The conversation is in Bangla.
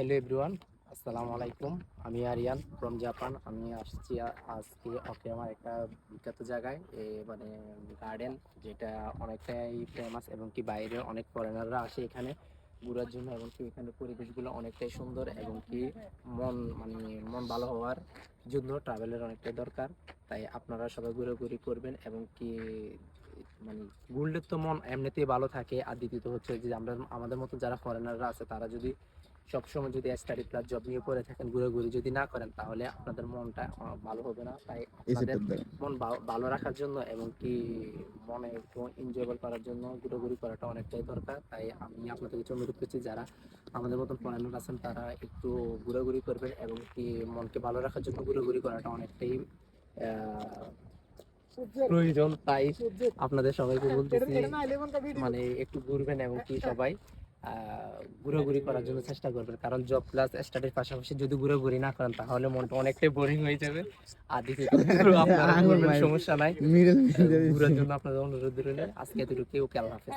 হ্যালো এভরিওয়ান, আসসালামু আলাইকুম। আমি আরিয়ান ফ্রম জাপান। আমি আসছি আজকে আমার একটা বিখ্যাত জায়গায়, মানে গার্ডেন, যেটা অনেকটাই ফেমাস এবং কি বাইরে অনেক ফরেনাররা আসে এখানে ঘোরার জন্য, এবং কি এখানে পরিবেশগুলো অনেকটাই সুন্দর এবং কি মন ভালো হওয়ার জন্য ট্রাভেলের অনেকটাই দরকার। তাই আপনারা সবাই ঘোরাঘুরি করবেন এবং কি মানে ঘুরলে তো মন এমনিতেই ভালো থাকে। আর দ্বিতীয়ত হচ্ছে যে আমরা আমাদের মতো যারা ফরেনাররা আছে তারা যদি সবসময় যদি স্টাডি প্লাস জব নিয়ে পড়ে থাকেন, ঘুরে যদি না করেন, তাহলে আপনাদের মনটা ভালো হবে না। তাই আপনাদের মন ভালো রাখার জন্য এবং কি মনে একটু এনজয়েবল করার জন্য ঘুরে করাটা অনেকটাই দরকার। তাই আমি আপনাদের কাছে অনুরোধ করছি, যারা আমাদের মতন ফরেনার আছেন তারা একটু ঘুরে করবেন এবং কি মনকে ভালো রাখার জন্য ঘুরে করাটা অনেকটাই প্রয়োজন। তাই আপনাদের সবাইকে বলতেছি, মানে একটু ঘুরবেন এবং কি সবাই ঘুরাঘুরি করার জন্য চেষ্টা করবেন, কারণ জব প্লাস স্টাডির পাশাপাশি যদি ঘুরাঘুরি না করেন তাহলে মনটা অনেকটাই বোরিং হয়ে যাবে। আর দ্বিতীয়ত আপনারা ঘুরবেন, সমস্যা নাই, ঘুরার জন্য আপনাদের অনুরোধ রইল। আজকে এতটুকু, আল্লাহ হাফেজ।